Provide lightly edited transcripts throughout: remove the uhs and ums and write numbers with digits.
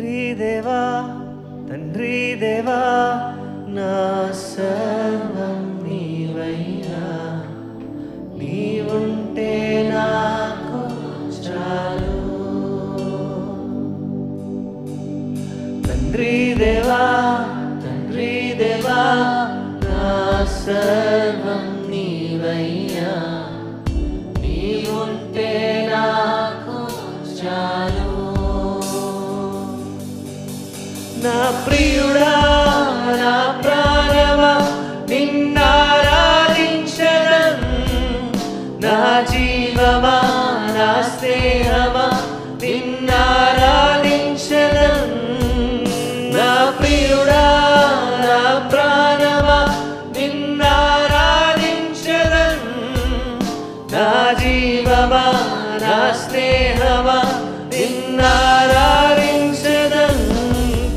తండ్రి దేవా తండ్రి దేవా నా సర్వం నీవయ్యా, నీవుంటే నాకు చాలు. తండ్రి దేవా తండ్రి దేవా నా సర్వం నీవయ్యా, నీవుంటే నాకు చాలు. నా ప్రియుడా నా ప్రాణమా నిన్నారాధించెదను, నా జీవమా నా స్నేహమా నిన్నారాధించెదను. నా ప్రియుడా నా ప్రాణమా నిన్నారాధించెదను, నా జీవమా నా స్నేహమా నిన్నారాధించెదను.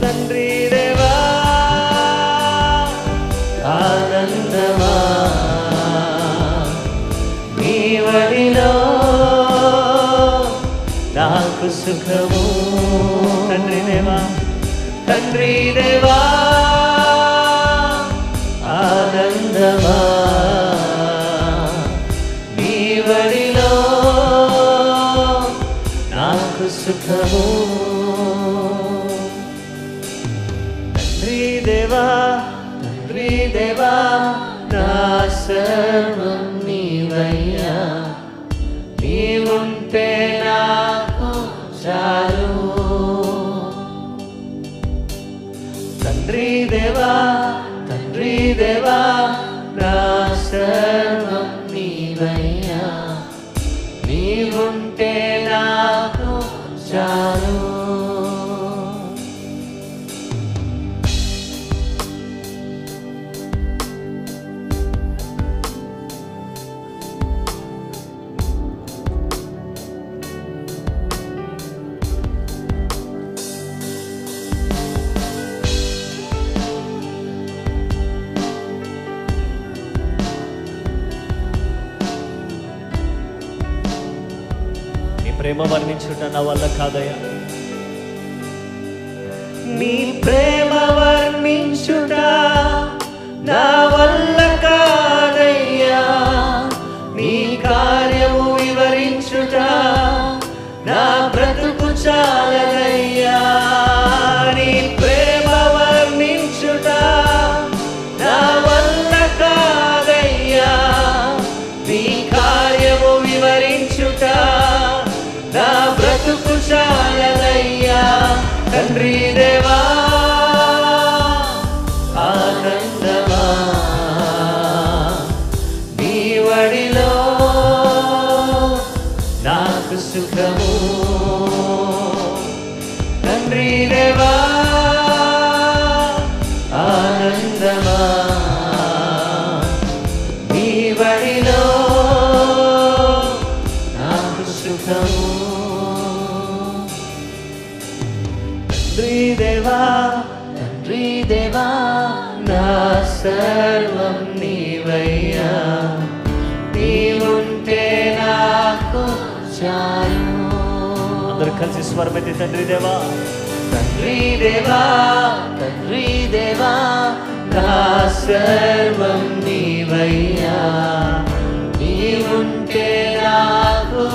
తండ్రి దేవా ఆనందమా నీ వడిలో నాకు సుఖము. తండ్రి దేవా తండ్రి దేవా ఆనందమా నీ వడిలో నాకు సుఖము. తండ్రి దేవా తండ్రి దేవా నా సర్వం నీవయ్యా, నీవుంటే నాకు చాలు. తండ్రి దేవా తండ్రి దేవా నా సర్వం నీవయ్యా, నీవుంటే నాకు చాలు. ప్రేమ వర్ణించుట నా వల్ల కాదయ్యా, నీ ప్రేమ వర్ణించుట నా వల్ల కాదయ్యా, నీ కార్యము వివరించుట నా బ్రతుకు చాలదయ్యా. నీ ప్రేమ వర్ణించుట నా వల్ల కాదయ్యా, నీ కార్యము వివరించుట నా బ్రతుకు చాలదయ్యా. తండ్రి దేవా ఆనందమా నీ వడిలో నాకు సుఖము. తండ్రి దేవా ఆనందమా నీ వడిలో నాకు సుఖము. తండ్రి దేవా తండ్రి దేవా నా సర్వం నీవయ్యా, నీవుంటే నాకు చాలు. అందరూ కలిసి స్వరమెత్తి తండ్రి దేవా తండ్రి దేవా తండ్రి దేవా నా సర్వం నీవయ్యా, నీవుంటే నాకు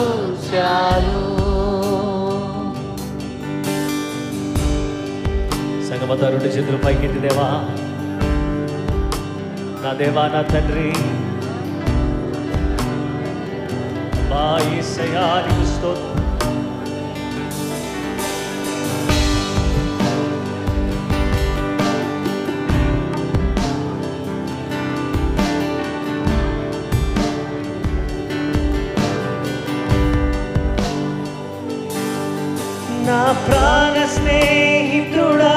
చాలు. సంగమత రెండు చేతులు పైకెత్తి దేవా నా దేవా నా తండ్రి మా యేసయ్యా నీకు స్తోత్రం. నా ప్రాణ స్నేహితుడా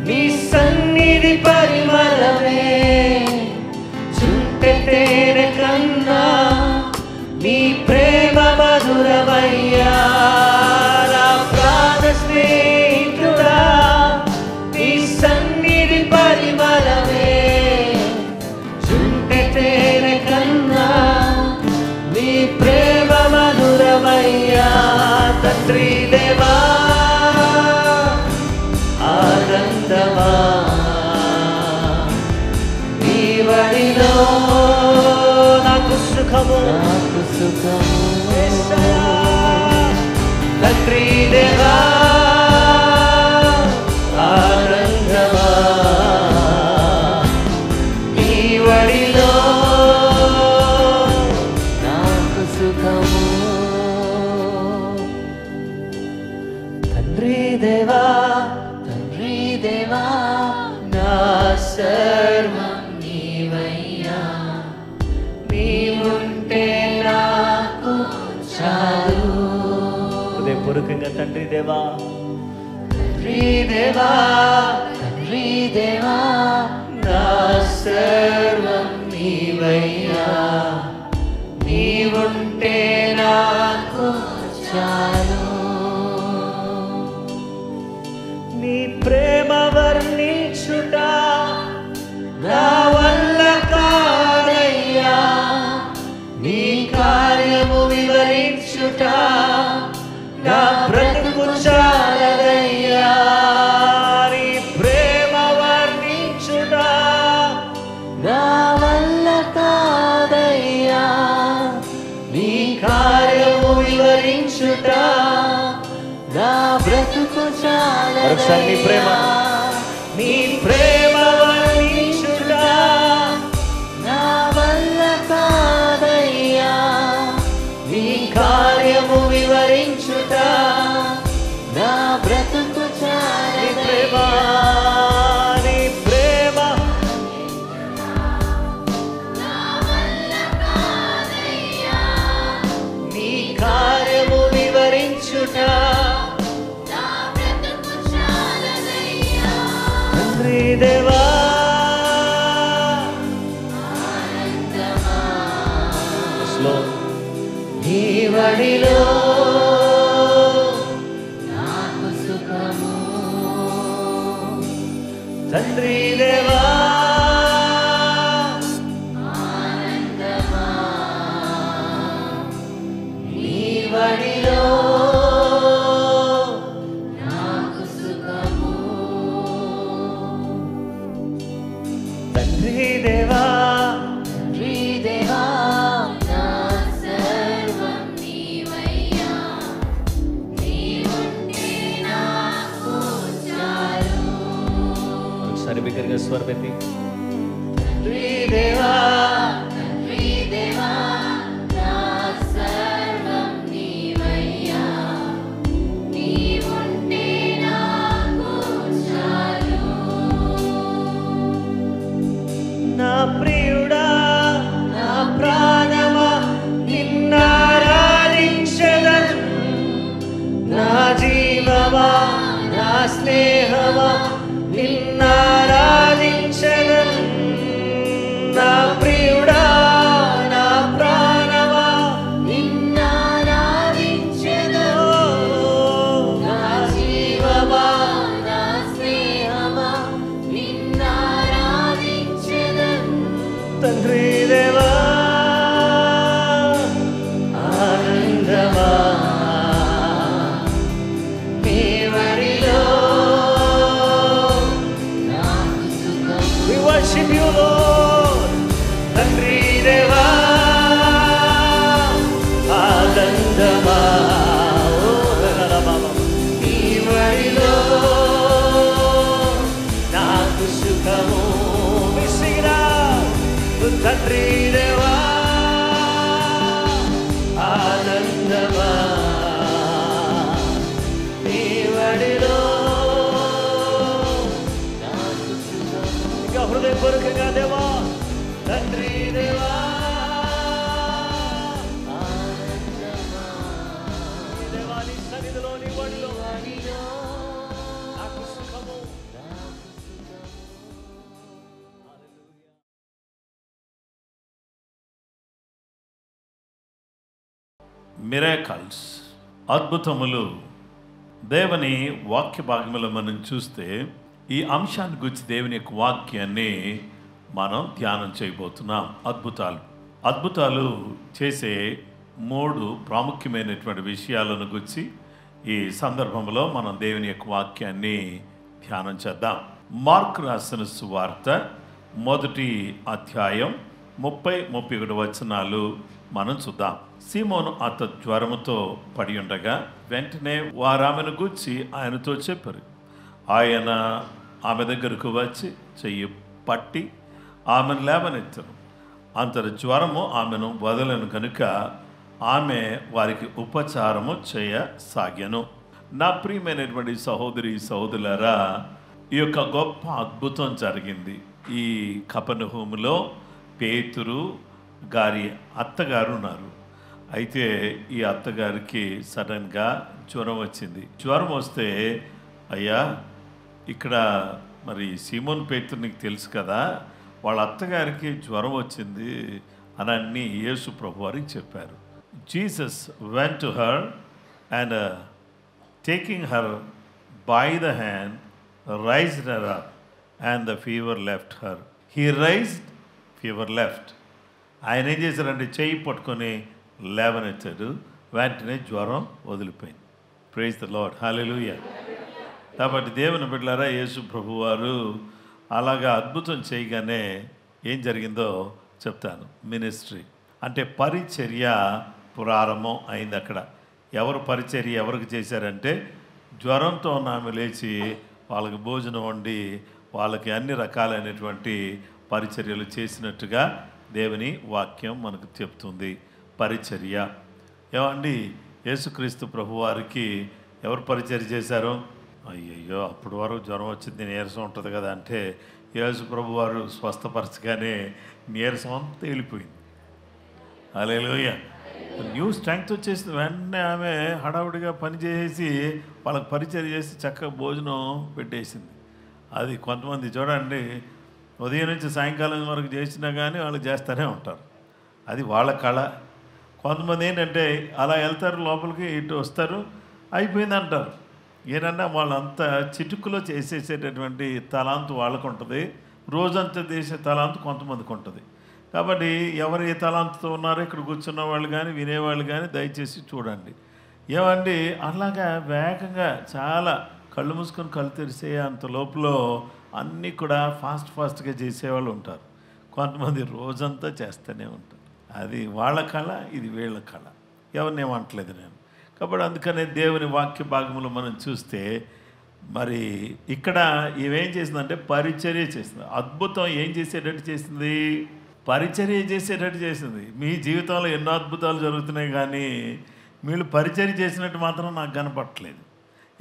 నీ సన్నిధి పరిమళమే, చుంటె తేనె కన్నా నీ ప్రేమ మధురమయ్యా. నా ప్రాణ స్నేహితుడా నీ సన్నిధి పరిమళమే, చుంటె తేనె కన్నా నీ ప్రేమ మధురమయ్యా. తండ్రి దేవా దేవా తండ్రి దేవా నా సర్వం నీవయ్యా నీవుంటే నాకు చాలు హృదయపూర్వకంగా తండ్రి దేవా తండ్రి దేవా తండ్రి దేవా నా సర్వం నీవయ్యా నీవుంటే నాకు చాలు నీ ప్రేమ వర్ణించుట నా వల్ల కాదయ్యా నీ కార్యము వివరించుట నా బ్రతుకు చాలదయ్యా నీ ప్రేమ వర్ణించుట నా వల్ల కాదయ్యా నీ కార్యము వివరించుట నా బ్రతుకు చాలదయ్యా నీ ప్రేమ వర్ణించుట నా వల్ల కాదయ్యా నీ కార్యము వివరించుట నా బ్రతుకు చాలదయ్యా నీ ప్రేమ నా వల్ల కాదయ్యా నీ కార్యము వివరించుట నా బ్రతుకు చాలదయ్యా తండ్రి దేవా నీ వడిలో నాకు సుఖము తండ్రి దేవా ఆనందమా నీ వడిలో నాకు సుఖము తండ్రి దేవా తండ్రి దేవా బిగ్గరగా స్వరమెత్తి తండ్రి దేవా తండ్రి దేవా నా సర్వం నీవయ్యా నీవుంటే నాకు చాలు నా ప్రియుడా నా ప్రాణమా నిన్నారాధించెదను నా జీవమా నా స్నేహమా నిన్నారాధించెదను నా ప్రియుడా నా ప్రాణమా నిన్నారాధించెదను నా జీవమా నా స్నేహమా నిన్నారాధించెదను తండ్రి దేవా ఆనందమా worship you Lord తండ్రి దేవా ఆనందమా ఓ రలమా నీ వడిలో నాకు సుఖము మిసిరా తండ్రి దేవా ఆనందమా నీ వడిలో హృదయపూర్వకంగా దేవా తండ్రి దేవా దేవాని సన్నిధిలో నీ వడిలో నాకు సుఖము మిరాకల్స్ అద్భుతములు దేవుని వాక్య భాగములో మనం చూస్తే ఈ అంశాన్ని గురించి దేవుని యొక్క వాక్యాన్ని మనం ధ్యానం చేయబోతున్నాం. అద్భుతాలు చేసే 3 ప్రాముఖ్యమైనటువంటి విషయాలను గురించి ఈ సందర్భంలో మనం దేవుని యొక్క వాక్యాన్ని ధ్యానం చేద్దాం. మార్కు రాసిన సువార్త 1వ అధ్యాయం 30-31 వచనాలు మనం చూద్దాం. సీమోను అత జ్వరముతో పడి ఉండగా వెంటనే వారామెను గూర్చి ఆయనతో చెప్పారు. ఆయన ఆమె దగ్గరకు వచ్చి చెయ్యి పట్టి ఆమెను లేవనెత్తను. అంతటి జ్వరము ఆమెను వదలను కనుక ఆమె వారికి ఉపచారము చేయసాగాను. నా ప్రియమైనటువంటి సహోదరి సహోదరులారా, ఈ యొక్క గొప్ప అద్భుతం జరిగింది. ఈ కపెర్నహూములో పేతురు గారి అత్తగారు ఉన్నారు. అయితే ఈ అత్తగారికి సడన్గా జ్వరం వచ్చింది. జ్వరం వస్తే, అయ్యా ఇక్కడ మరి సీమోన్ పేతురు నీకు తెలుసు కదా, వాళ్ళ అత్తగారికి జ్వరం వచ్చింది అని అన్ని యేసు ప్రభు వారికి చెప్పారు. Jesus went to her and taking her by the hand, raised her up, and the fever left her. He raised, fever left. ఆయన ఏం చేశారంటే చెయ్యి పట్టుకొని లేవనెత్తాడు, వెంటనే జ్వరం వదిలిపోయింది. ప్రైజ్ ద లార్డ్, హల్లెలూయా. కాబట్టి దేవుని బిడ్డలారా, యేసు ప్రభువారు అలాగా అద్భుతం చేయగానే ఏం జరిగిందో చెప్తాను. మినిస్ట్రీ అంటే పరిచర్య ప్రారంభం అయింది. అక్కడ ఎవరు పరిచర్య ఎవరికి చేశారంటే, జ్వరంతో ఉన్న ఆమె లేచి వాళ్ళకి భోజనం వండి వాళ్ళకి అన్ని రకాలైనటువంటి పరిచర్యలు చేసినట్టుగా దేవుని వాక్యం మనకు చెప్తుంది. పరిచర్య ఏమండి, యేసుక్రీస్తు ప్రభువారికి ఎవరు పరిచర్య చేశారు? అయ్యయ్యో అప్పటి వరకు జ్వరం వచ్చింది, నీరసం ఉంటుంది కదా అంటే, యేసు ప్రభువారు స్వస్థపరచగానే నీరసం అంతా వెళ్ళిపోయింది. హల్లెలూయా. న్యూ స్ట్రెంగ్త్ వచ్చేసింది. వెంటనే ఆమె హడావుడిగా పనిచేసి వాళ్ళకి పరిచయం చేసి చక్కగా భోజనం పెట్టేసింది. అది కొంతమంది చూడండి, ఉదయం నుంచి సాయంకాలం వరకు చేసినా కానీ వాళ్ళు చేస్తూనే ఉంటారు. అది వాళ్ళ కళ. కొంతమంది ఏంటంటే అలా వెళ్తారు లోపలికి, ఇటు వస్తారు, అయిపోయింది అంటారు. ఏంటంటే వాళ్ళంతా చిటుకులో చేసేసేటటువంటి తలాంతు వాళ్ళకు ఉంటుంది, రోజంతా చేసే తలాంతు కొంతమందికి ఉంటుంది. కాబట్టి ఎవరు ఏ తలాంతుతో ఉన్నారో ఇక్కడ కూర్చున్న వాళ్ళు కానీ వినేవాళ్ళు కానీ దయచేసి చూడండి. ఏమండి అలాగా వేగంగా చాలా కళ్ళు మూసుకొని కళ్ళు తెరిసే అంత లోపల అన్నీ కూడా ఫాస్ట్గా చేసేవాళ్ళు ఉంటారు. కొంతమంది రోజంతా చేస్తూనే ఉంటారు. అది వాళ్ళ కళ, ఇది వీళ్ళ కళ. ఎవరిని ఏమంటలేదు నేను. కాబట్టి అందుకనే దేవుని వాక్య భాగంలో మనం చూస్తే మరి ఇక్కడ ఇవేం చేసిందంటే పరిచర్య చేసింది. అద్భుతం ఏం చేసేటట్టు చేసింది? పరిచర్య చేసేటట్టు చేసింది. మీ జీవితంలో ఎన్నో అద్భుతాలు జరుగుతున్నాయి కానీ మీరు పరిచర్య చేసినట్టు మాత్రం నాకు కనపడట్లేదు.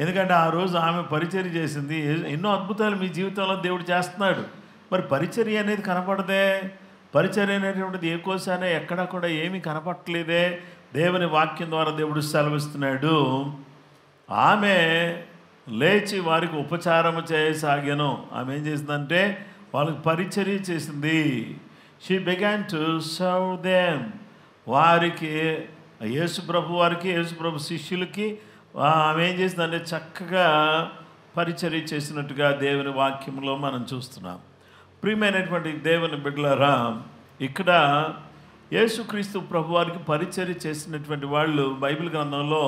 ఎందుకంటే ఆ రోజు ఆమె పరిచర్య చేసింది. ఎన్నో అద్భుతాలు మీ జీవితంలో దేవుడు చేస్తున్నాడు. మరి పరిచర్య అనేది కనపడదే. పరిచర్య అనేటువంటిది ఏ కోసానే ఎక్కడా కూడా ఏమీ కనపడట్లేదే. దేవుని వాక్యం ద్వారా దేవుడు సెలవిస్తున్నాడు. ఆమె లేచి వారికి ఉపచారం చేయసాగాను. ఆమె ఏం చేసిందంటే వాళ్ళకి పరిచర్య చేసింది. She began to serve them. వారికి యేసుప్రభు వారికి, యేసుప్రభు శిష్యులకి ఆమె ఏం చేసిందంటే చక్కగా పరిచర్య చేసినట్టుగా దేవుని వాక్యంలో మనం చూస్తున్నాం. ప్రియమైనటువంటి దేవుని బిడ్డలారా, ఇక్కడ యేసుక్రీస్తు ప్రభు వారికి పరిచర్య చేసినటువంటి వాళ్ళు బైబిల్ గ్రంథంలో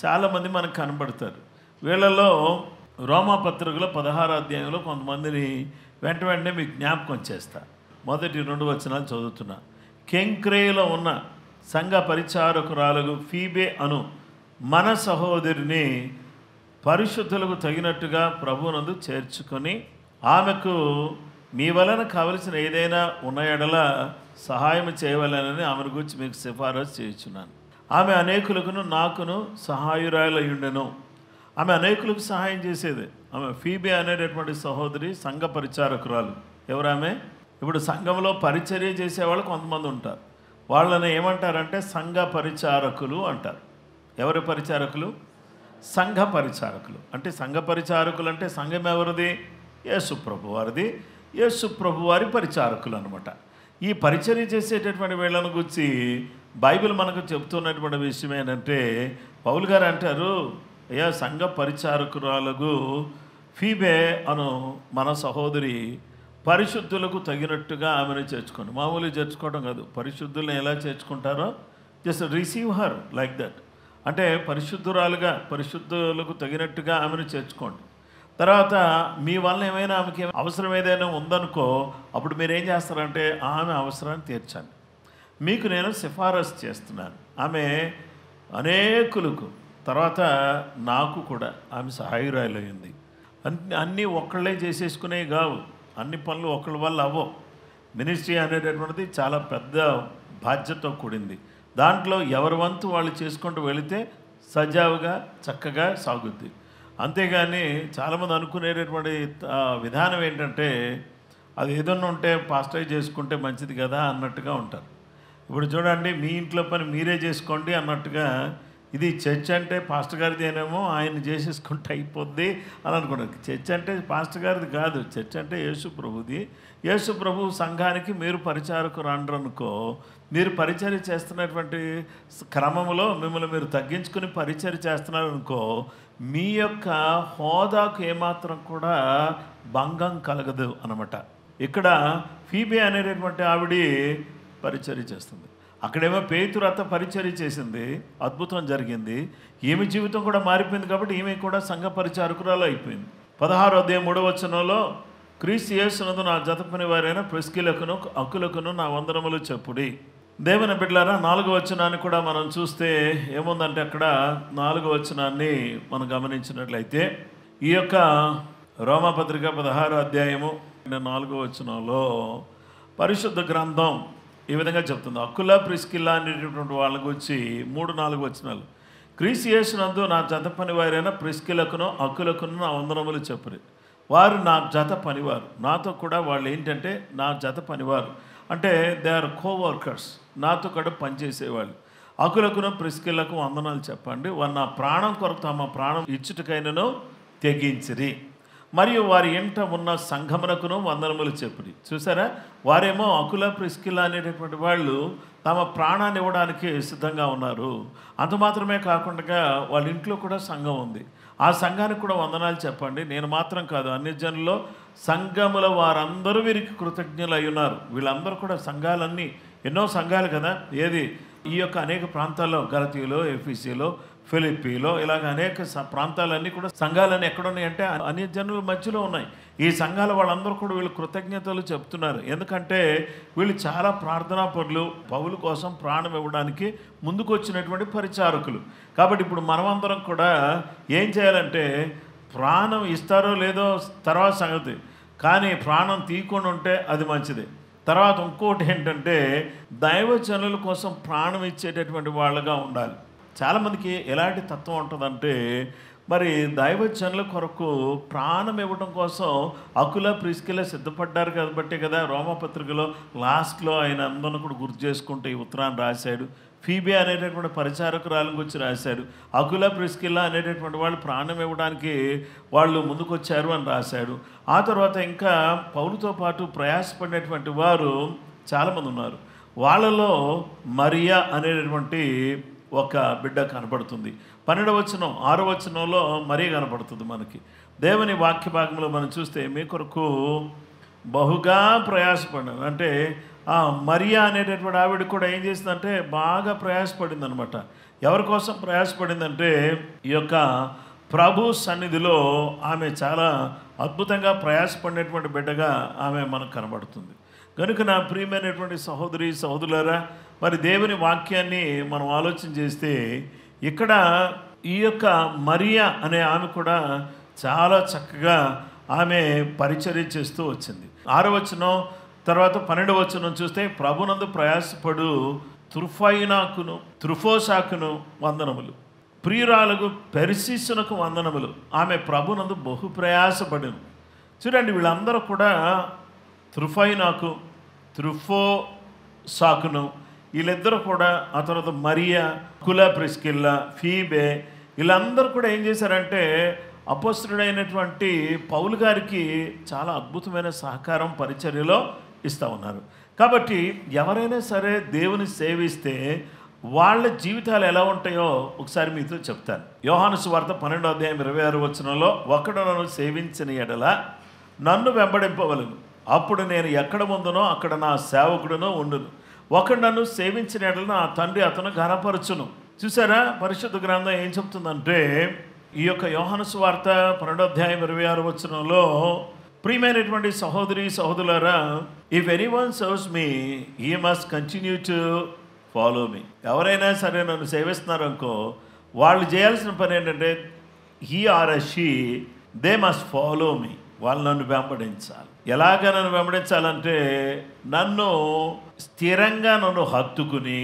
చాలామంది మనకు కనబడతారు. వీళ్ళలో రోమాపత్రికలో 16వ అధ్యాయంలో కొంతమందిని వెంటనే మీకు జ్ఞాపకం చేస్తా. మొదటి 2 వచనాలు చదువుతున్నా. కెంక్రేలో ఉన్న సంఘ పరిచారకురాలు ఫీబే అను మన సహోదరిని పరిశుద్ధులకు తగినట్టుగా ప్రభువునందు చేర్చుకొని ఆమెకు మీ వలన కావలసిన ఏదైనా ఉన్న ఎడల సహాయం చేయవలనని ఆమెను గురించి మీకు సిఫారసు చేయుచున్నాను. ఆమె అనేకులకును నాకును సహాయురాలై ఉండెను. ఆమె అనేకులకు సహాయం చేసేది. ఆమె ఫీబే అనేటటువంటి సహోదరి సంఘ పరిచారకురాలు. ఎవరామె? ఇప్పుడు సంఘంలో పరిచర్య చేసేవాళ్ళు కొంతమంది ఉంటారు. వాళ్ళని ఏమంటారంటే సంఘ పరిచారకులు అంటారు. ఎవరి పరిచారకులు? సంఘ పరిచారకులు. అంటే సంఘ పరిచారకులు అంటే సంఘం ఎవరిది? యేసుప్రభు వారిది. యేసుప్రభు వారి పరిచారకులు అనమాట. ఈ పరిచర్య చేసేటటువంటి వీళ్ళను గురించి బైబిల్ మనకు చెబుతున్నటువంటి విషయం ఏంటంటే, పౌలు గారు అంటారు, అయ్యా సంఘ పరిచారకురాలకు ఫీబే అను మన సహోదరి పరిశుద్ధులకు తగినట్టుగా ఆమెను చేర్చుకోండి. మామూలుగా చేర్చుకోవడం కాదు, పరిశుద్ధులను ఎలా చేర్చుకుంటారో just receive her like that. అంటే పరిశుద్ధురాలుగా, పరిశుద్ధులకు తగినట్టుగా ఆమెను చేర్చుకోండి. తర్వాత మీ వల్ల ఏమైనా ఆమెకి అవసరం ఏదైనా ఉందనుకో, అప్పుడు మీరు ఏం చేస్తారంటే ఆమె అవసరాన్ని తీర్చండి. మీకు నేను సిఫారసు చేస్తున్నాను. ఆమె అనేకులకు, తర్వాత నాకు కూడా ఆమె సహాయురాలైంది. అన్నీ ఒక్కళ్ళే చేసేసుకునే కావు, అన్ని పనులు ఒకళ్ళ వల్ల అవ్వవు. మినిస్ట్రీ అనేటటువంటిది చాలా పెద్ద బాధ్యతతో కూడింది. దాంట్లో ఎవరి వంతు వాళ్ళు చేసుకుంటూ వెళితే సజావుగా చక్కగా సాగుద్ది. అంతేగాని చాలామంది అనుకునేటటువంటి విధానం ఏంటంటే అది ఏదన్నా ఉంటే పాస్టర్ చేసుకుంటే మంచిది కదా అన్నట్టుగా ఉంటారు. ఇప్పుడు చూడండి, మీ ఇంట్లో పని మీరే చేసుకోండి అన్నట్టుగా, ఇది చర్చ్ అంటే పాస్టర్ గారిదేనేమో, ఆయన చేసేసుకుంటే అయిపోద్ది అని అనుకున్నారు. చర్చ్ అంటే పాస్టర్ గారిది కాదు, చర్చ్ అంటే యేసు ప్రభుది. యేసు ప్రభు సంఘానికి మీరు పరిచారకులు అనుకో, మీరు పరిచర్య చేస్తున్నటువంటి క్రమంలో మిమ్మల్ని మీరు తగ్గించుకుని పరిచర్య చేస్తున్నారనుకో, మీ యొక్క హోదాకు ఏమాత్రం కూడా భంగం కలగదు అన్నమాట. ఇక్కడ ఫీబే అనేటటువంటి ఆవిడ పరిచర్య చేస్తుంది. అక్కడేమో పేతురు అత్త పరిచర్య చేసింది, అద్భుతం జరిగింది. ఈమె జీవితం కూడా మారిపోయింది కాబట్టి ఈమె కూడా సంఘ పరిచారకురాలు అయిపోయింది. 16వ అధ్యాయం 3వ వచనంలో, క్రీస్తు యేసునందు నా జత పని వారైన ప్రిస్కిలకును అకులకును నా వందనములు చెప్పుడి. దేవుని బిడ్డలారా, 4వ వచనాన్ని కూడా మనం చూస్తే ఏముందంటే, అక్కడ 4వ వచనాన్ని మనం గమనించినట్లయితే, ఈ యొక్క రోమాపత్రిక 16వ అధ్యాయము 4వ వచనంలో పరిశుద్ధ గ్రంథం ఈ విధంగా చెప్తుంది. అకుల ప్రిస్కిల్లా అనేటటువంటి వాళ్ళ గురించి 3-4 వచనాలు. క్రీస్తు యేసునందు నా జత పని వారైన ప్రిస్కిలకును అకులకును నా వందనములు చెప్పురి. వారు నా జత పనివారు, నాతో కూడా వాళ్ళు ఏంటంటే నా జత పనివారు, అంటే దే ఆర్ కోవర్కర్స్, నాతో కూడా పనిచేసేవాళ్ళు. అకులకును ప్రిస్కిల్లకు వందనాలు చెప్పండి, వారు నా ప్రాణం కొరకు తమ ప్రాణం ఇచ్చుటకైనను తెగించిరి. మరియు వారి ఇంట ఉన్న సంఘమునకును వందనములు చెప్పుడి. చూసారా, వారేమో అకుల ప్రిస్కిల్లా అనేటటువంటి వాళ్ళు తమ ప్రాణాన్ని ఇవ్వడానికి సిద్ధంగా ఉన్నారు. అంత మాత్రమే కాకుండా వాళ్ళ ఇంట్లో కూడా సంఘం ఉంది, ఆ సంఘానికి కూడా వందనాలు చెప్పండి. నేను మాత్రం కాదు, అన్ని జనుల్లో సంఘముల వారందరూ వీరికి కృతజ్ఞులు అయి ఉన్నారు. వీళ్ళందరూ కూడా సంఘాలన్నీ, ఎన్నో సంఘాలు కదా, ఏది ఈ యొక్క అనేక ప్రాంతాల్లో, గలతీలో, ఎఫీసీలో, ఫిలిప్పీలో, ఇలాగ అనేక ప్రాంతాలన్నీ కూడా సంఘాలన్నీ ఎక్కడున్నాయంటే అన్ని జనుల మధ్యలో ఉన్నాయి. ఈ సంఘాల వాళ్ళందరూ కూడా వీళ్ళు కృతజ్ఞతలు చెప్తున్నారు. ఎందుకంటే వీళ్ళు చాలా ప్రార్థనా పరులు, పౌలు కోసం ప్రాణం ఇవ్వడానికి ముందుకు వచ్చినటువంటి పరిచారకులు. కాబట్టి ఇప్పుడు మనమందరం కూడా ఏం చేయాలంటే, ప్రాణం ఇస్తారో లేదో తర్వాత సంగతి, కానీ ప్రాణం తీయకుండా ఉంటే అది మంచిది. తర్వాత ఇంకోటి ఏంటంటే, దైవజనుల కోసం ప్రాణం ఇచ్చేటటువంటి వాళ్ళగా ఉండాలి. చాలామందికి ఎలాంటి తత్వం ఉంటుందంటే, మరి దైవజనుల కొరకు ప్రాణం ఇవ్వడం కోసం అకుల ప్రిస్కిల సిద్ధపడ్డారు కాబట్టి కదా రోమపత్రికలో లాస్ట్లో ఆయన అందరిని కూడా గుర్తు చేసుకుంటూ ఈ ఉత్తరాన్ని రాశాడు. ఫీబే అనేటటువంటి పరిచారకురాల గురించి రాశాడు. అకుల ప్రిస్కిల్లా అనేటటువంటి వాళ్ళు ప్రాణం ఇవ్వడానికి వాళ్ళు ముందుకొచ్చారు అని రాశాడు. ఆ తర్వాత ఇంకా పౌలుతో పాటు ప్రయాసపడినటువంటి వారు చాలామంది ఉన్నారు. వాళ్ళలో మరియా అనేటటువంటి ఒక బిడ్డ కనపడుతుంది. 12వ వచనం 6వ వచనంలో మరీ కనపడుతుంది మనకి. దేవుని వాక్య భాగంలో మనం చూస్తే, మీ కొరకు బహుగా ప్రయాసపడినాను అంటే, మరియా అనేటటువంటి ఆవిడ కూడా ఏం చేసిందంటే బాగా ప్రయాసపడింది అనమాట. ఎవరి కోసం ప్రయాసపడిందంటే, ఈ యొక్క ప్రభు సన్నిధిలో ఆమె చాలా అద్భుతంగా ప్రయాసపడినటువంటి బిడ్డగా ఆమె మనకు కనబడుతుంది. కనుక నా ప్రియమైనటువంటి సహోదరి సహోదరులారా, మరి దేవుని వాక్యాన్ని మనం ఆలోచన చేస్తే, ఇక్కడ ఈ యొక్క మరియా అనే ఆమె కూడా చాలా చక్కగా ఆమె పరిచర్య చేస్తూ వచ్చింది. 6వ వచనం తర్వాత 12వ వచనం చూస్తే, ప్రభునందు ప్రయాసపడు త్రుఫైనాకును త్రుఫోసాకును వందనములు, ప్రియురాలకు పెర్సిస్సునకు వందనములు. ఆమె ప్రభునందు బహు ప్రయాసపడిను. చూడండి, వీళ్ళందరూ కూడా త్రుఫైనాకు త్రుఫోసాకును, వీళ్ళిద్దరూ కూడా, ఆ తర్వాత మరియా, కుల ప్రిస్కిల్లా, ఫీబే, వీళ్ళందరూ కూడా ఏం చేశారంటే అపోస్తలుడైనటువంటి పౌలు గారికి చాలా అద్భుతమైన సహకారం పరిచర్యలో ఇస్తూ ఉన్నారు. కాబట్టి ఎవరైనా సరే దేవుని సేవిస్తే వాళ్ళ జీవితాలు ఎలా ఉంటాయో ఒకసారి మీతో చెప్తాను. యోహాను సువార్త 12వ అధ్యాయం 26వ వచనంలో, ఒకడు నన్ను సేవించిన ఎడల నన్ను వెంబడింపవలను, అప్పుడు నేను ఎక్కడ ఉందునో అక్కడ నా సేవకుడునో ఉండును. ఒకడు నన్ను సేవించిన ఎడల నా తండ్రి అతను ఘనపరచును. చూసారా, పరిశుద్ధ గ్రంథం ఏం చెప్తుందంటే, ఈ యొక్క యోహాను సువార్త 12వ అధ్యాయం 26వ వచనంలో, ప్రియమైనటువంటి సహోదరి సహోదరులారా, if anyone serves me he must continue to follow me. ఎవరైనా సరే నన్ను సేవిస్తున్నారు అనుకో, వాళ్ళు చేయాల్సిన పని ఏంటంటే, he or a she they must follow me. వాళ్ళు నన్ను వెంబడించాలి. ఎలాగ నన్ను వెంబడించాలంటే, నన్ను స్థిరంగా నన్ను హత్తుకుని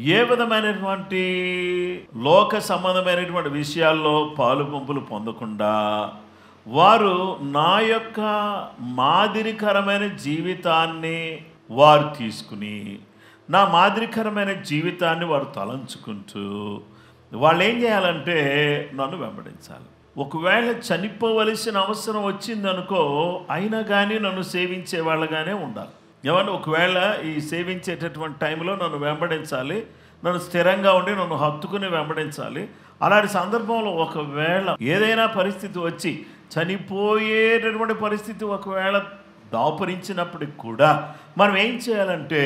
ఏ విధమైనటువంటి లోక సంబంధమైనటువంటి విషయాల్లో పాలు పంపులు పొందకుండా వారు నా యొక్క మాదిరికరమైన జీవితాన్ని వారు తీసుకుని నా మాదిరికరమైన జీవితాన్ని వారు తలంచుకుంటూ వాళ్ళు ఏం చేయాలంటే నన్ను వెంబడించాలి. ఒకవేళ చనిపోవలసిన అవసరం వచ్చిందనుకో, అయినా కానీ నన్ను సేవించే వాళ్ళగానే ఉండాలి. ఏమన్నా ఒకవేళ ఈ సేవించేటటువంటి టైంలో నన్ను వెంబడించాలి, నన్ను స్థిరంగా ఉండి నన్ను హత్తుకుని వెంబడించాలి. అలాంటి సందర్భంలో ఒకవేళ ఏదైనా పరిస్థితి వచ్చి చనిపోయేటటువంటి పరిస్థితి ఒకవేళ దాపురించినప్పటికి కూడా మనం ఏం చేయాలంటే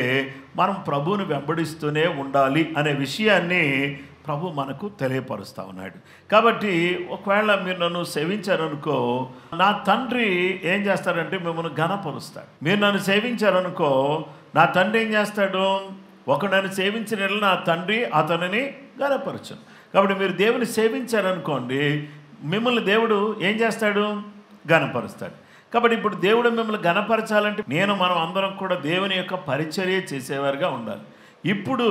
మనం ప్రభువుని వెంబడిస్తూనే ఉండాలి అనే విషయాన్ని ప్రభు మనకు తెలియపరుస్తూ ఉన్నాడు. కాబట్టి ఒకవేళ మీరు నన్ను సేవించారనుకో, నా తండ్రి ఏం చేస్తాడంటే మిమ్మల్ని ఘనపరుస్తాడు. మీరు నన్ను సేవించారనుకో, నా తండ్రి ఏం చేస్తాడు, ఒక నన్ను సేవించిన నా తండ్రి అతనిని ఘనపరచును. కాబట్టి మీరు దేవుని సేవించారనుకోండి, మిమ్మల్ని దేవుడు ఏం చేస్తాడు, ఘనపరుస్తాడు. కాబట్టి ఇప్పుడు దేవుడు మిమ్మల్ని ఘనపరచాలంటే మనం అందరం కూడా దేవుని యొక్క పరిచర్య చేసేవారుగా ఉండాలి. ఇప్పుడు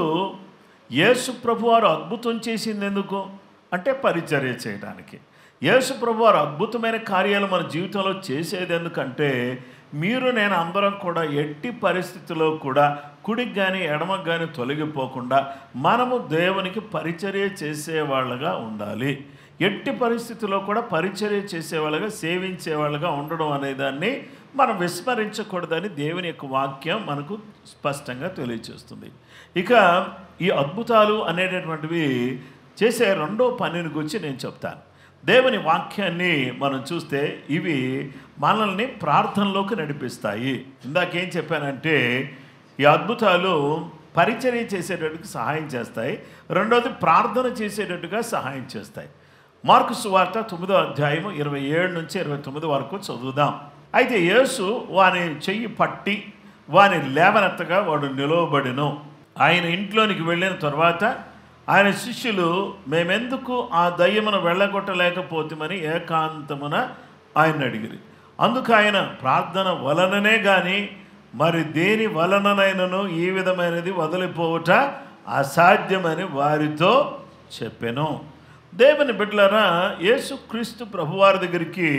యేసు ప్రభువారు అద్భుతం చేసింది ఎందుకు అంటే పరిచర్య చేయడానికి. యేసు ప్రభువారు అద్భుతమైన కార్యాలు మన జీవితంలో చేసేది ఎందుకంటే నేను అందరం కూడా ఎట్టి పరిస్థితుల్లో కూడా కుడికి కానీ ఎడమకు కానీ తొలగిపోకుండా మనము దేవునికి పరిచర్య చేసేవాళ్ళగా ఉండాలి. ఎట్టి పరిస్థితుల్లో కూడా పరిచర్య చేసేవాళ్ళగా సేవించేవాళ్ళగా ఉండడం అనేదాన్ని మనం విస్మరించకూడదని దేవుని యొక్క వాక్యం మనకు స్పష్టంగా తెలియజేస్తుంది. ఇక ఈ అద్భుతాలు అనేటటువంటివి చేసే రెండో పనిని గురించి నేను చెప్తాను. దేవుని వాక్యాన్ని మనం చూస్తే ఇవి మనల్ని ప్రార్థనలోకి నడిపిస్తాయి. ఇందాకేం చెప్పానంటే ఈ అద్భుతాలు పరిచర్య చేసేటట్టుగా సహాయం చేస్తాయి, రెండోది ప్రార్థన చేసేటట్టుగా సహాయం చేస్తాయి. మార్కు సువార్త 9వ అధ్యాయము 27 నుంచి 29 వరకు చదువుదాం. అయితే యేసు వాని చెయ్యి పట్టి వాని లేవనెత్తగా వాడు నిలవబడెను. ఆయన ఇంట్లోనికి వెళ్ళిన తర్వాత ఆయన శిష్యులు మేమెందుకు ఆ దయ్యమును వెళ్ళగొట్టలేకపోతామని ఏకాంతమున ఆయన అడిగిరి. అందుకు ఆయన ప్రార్థన వలననే కానీ మరి దేని వలననైనను ఈ విధమైనది వదిలిపోవుట అసాధ్యమని వారితో చెప్పెను. దేవుని బిడ్డలారా, యేసుక్రీస్తు ప్రభువారి దగ్గరికి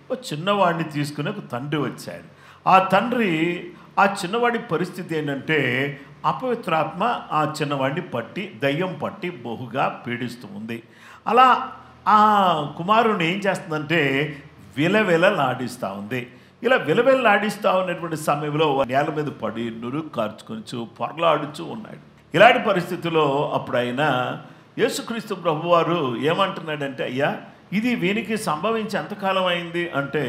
ఒక చిన్నవాడిని తీసుకుని ఒక తండ్రి వచ్చాడు. ఆ తండ్రి ఆ చిన్నవాడి పరిస్థితి ఏంటంటే అపవిత్రాత్మ ఆ చిన్నవాడిని పట్టి దయ్యం పట్టి బహుగా పీడిస్తూ ఉంది. అలా ఆ కుమారుని ఏం చేస్తుందంటే విలవిలలాడిస్తూ ఉంది. ఇలా విలవిలలాడిస్తూ ఉన్నటువంటి సమయంలో నేల మీద పడి నురుగు కార్చుకొంచు పొరలాడుచూ ఉన్నాడు. ఇలాంటి పరిస్థితిలో అప్పుడు ఆయన యేసుక్రీస్తు ప్రభువారు ఏమంటున్నాడంటే, అయ్యా ఇది వీనికి సంభవించి ఎంతకాలం అయింది అంటే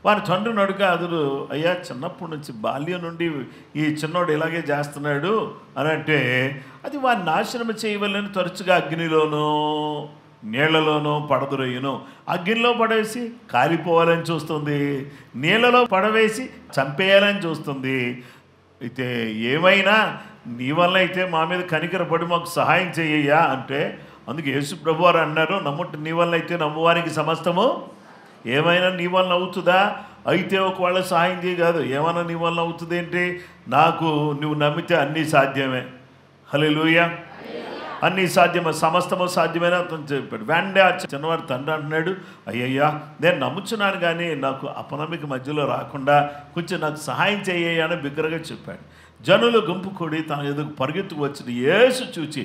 వారి తండ్రిని అడుగు, అయ్యా చిన్నప్పటి నుంచి బాల్యం నుండి ఈ చిన్నోడు ఇలాగే చేస్తున్నాడు అని అంటే, అది వారిని నాశనం చేయవలని తరచుగా అగ్నిలోనూ నీళ్లలోనూ పడదురయ్యను. అగ్నిలో పడవేసి కాలిపోవాలని చూస్తుంది, నీళ్లలో పడవేసి చంపేయాలని చూస్తుంది. అయితే ఏమైనా నీ వల్ల అయితే మా మీద కనికరపడి మాకు సహాయం చెయ్యయ్యా అంటే, అందుకే యేసు ప్రభువారు అన్నారు, నమ్ముట నీ వల్ల అయితే నమ్మువానికి సమస్తము ఏమైనా నీ వల్ల అవుతుందా, అయితే ఒకవేళ సహాయం చేయగాదు ఏమైనా నీ వల్ల అవుతుంది ఏంటి, నాకు నువ్వు నమ్మితే అన్నీ సాధ్యమే. హల్లెలూయా, అన్నీ సాధ్యమే, సమస్తము సాధ్యమైన అతను చెప్పాడు. వెంటనే ఆ చిన్నవాడు తండ్రి అంటున్నాడు, అయ్యయ్యా నేను నమ్ముచున్నాను కానీ నాకు అపనమ్మిక మధ్యలో రాకుండా కొంచెం నాకు సహాయం చేయ్యా అని బిగ్గరగా చెప్పాడు. జనులు గుంపు కూడి తన ఎదుగు పరిగెత్తుకు వచ్చిన యేసు చూచి,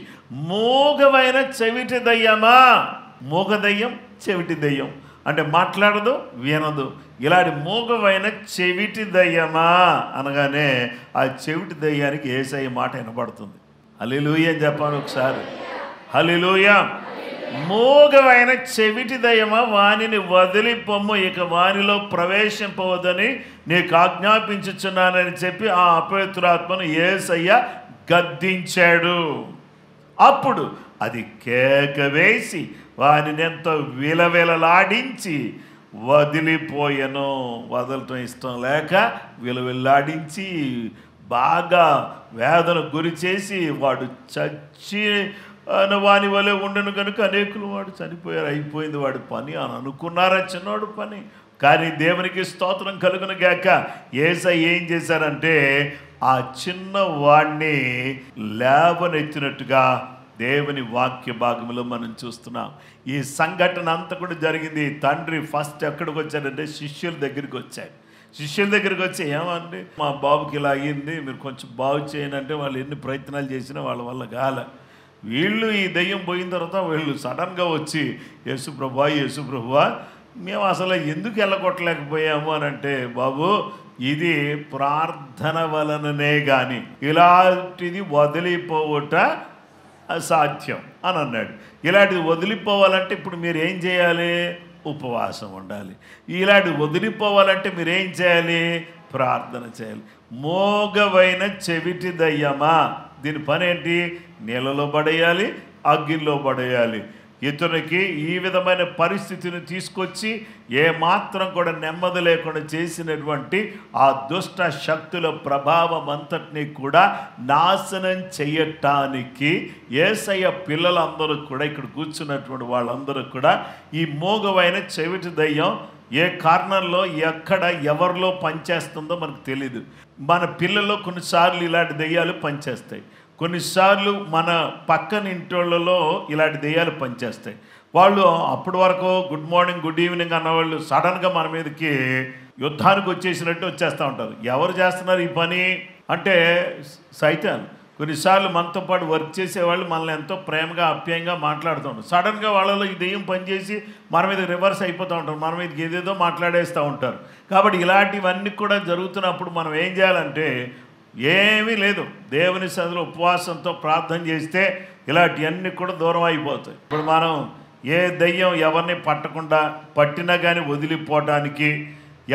మూగవైన చెవిటి దయ్యమా, మూగ దయ్యం చెవిటి దయ్యం అంటే మాట్లాడదు వినదు, ఇలాంటి మూగవైన చెవిటి దయ్యమా అనగానే ఆ చెవిటి దయ్యానికి యేసయ్య మాట వినబడుతుంది. హల్లెలూయా అని చెప్పాను ఒకసారి, హల్లెలూయా. మూగవైన చెవిటి దయ్యమా వానిని వదిలిపొమ్ము, ఇక వానిలో ప్రవేశింపవద్దని నీకు ఆజ్ఞాపించుచున్నానని చెప్పి ఆ అపవిత్రాత్మను యేసయ్య గద్దించాడు. అప్పుడు అది కేక వేసి వానిని ఎంతో విలవిలలాడించి వదిలిపోయాను. వదలటం ఇష్టం లేక విలవిల్లాడించి బాగా వేదన గురి చేసి వాడు చచ్చి వాని వలె ఉండను కనుక అనేకులు వాడు చనిపోయారు, అయిపోయింది వాడి పని అని అనుకున్నారా చిన్నవాడు పని. కానీ దేవునికి స్తోత్రం కలుగును గాక, యేసయ్య ఏం చేశారంటే ఆ చిన్న వాడిని లేవనెత్తినట్టుగా దేవుని వాక్య భాగంలో మనం చూస్తున్నాం. ఈ సంఘటన అంతా కూడా జరిగింది. తండ్రి ఫస్ట్ ఎక్కడికి వచ్చాడంటే శిష్యుల దగ్గరికి వచ్చాడు. శిష్యుల దగ్గరికి వచ్చి ఏమండి మా బాబుకి ఇలా అయ్యింది, మీరు కొంచెం బాగు చేయని అంటే వాళ్ళు ఎన్ని ప్రయత్నాలు చేసినా వాళ్ళ వల్ల కాలే. వీళ్ళు ఈ దెయ్యం పోయిన తర్వాత వీళ్ళు సడన్గా వచ్చి యేసుప్రభువా మేము అసలు ఎందుకు వెళ్ళగొట్టలేకపోయాము అని అంటే, బాబు ఇది ప్రార్థన వలననే కానీ ఇలాంటిది వదిలిపోవట అసాధ్యం అని అన్నాడు. ఇలాంటిది వదిలిపోవాలంటే ఇప్పుడు మీరు ఏం చేయాలి? ఉపవాసం ఉండాలి. ఇలాంటి వదిలిపోవాలంటే మీరు ఏం చేయాలి? ప్రార్థన చేయాలి. మోగవైన చెవిటి దయ్యమా, దీని పని ఏంటి? నీళ్ళలో పడేయాలి, అగ్గిలో పడేయాలి. ఇతనికి ఈ విధమైన పరిస్థితిని తీసుకొచ్చి ఏమాత్రం కూడా నెమ్మది లేకుండా చేసినటువంటి ఆ దుష్ట శక్తుల ప్రభావం అంతటినీ కూడా నాశనం చేయటానికి యేసయ్య పిల్లలందరూ కూడా, ఇక్కడ కూర్చున్నటువంటి వాళ్ళందరూ కూడా ఈ మోగవైన చెవిటి దయ్యం ఏ కారణంలో ఎక్కడ ఎవరిలో పనిచేస్తుందో మనకు తెలీదు. మన పిల్లల్లో కొన్నిసార్లు ఇలాంటి దెయ్యాలు పనిచేస్తాయి. కొన్నిసార్లు మన పక్కన ఇంటోళ్ళలో ఇలాంటి దెయ్యాలు పనిచేస్తాయి. వాళ్ళు అప్పటి వరకు గుడ్ మార్నింగ్ గుడ్ ఈవినింగ్ అన్నవాళ్ళు సడన్గా మన మీదకి యుద్ధానికి వచ్చేసినట్టు వచ్చేస్తూ ఉంటారు. ఎవరు చేస్తున్నారు ఈ పని అంటే సైతాన్. కొన్నిసార్లు మనతో పాటు వర్క్ చేసేవాళ్ళు మనల్ని ఎంతో ప్రేమగా ఆప్యాయంగా మాట్లాడుతూ ఉంటారు. సడన్గా వాళ్ళలో ఈ దెయ్యం పనిచేసి మన మీద రివర్స్ అయిపోతూ ఉంటారు, మన మీదకి ఏదేదో మాట్లాడేస్తూ ఉంటారు. కాబట్టి ఇలాంటివన్నీ కూడా జరుగుతున్నప్పుడు మనం ఏం చేయాలంటే ఏమీ లేదు, దేవుని సన్నిధిలో ఉపవాసంతో ప్రార్థన చేస్తే ఇలాంటివన్నీ కూడా దూరం అయిపోతాయి. ఇప్పుడు మనం ఏ దెయ్యం ఎవరిని పట్టకుండా పట్టినా కానీ వదిలిపోవడానికి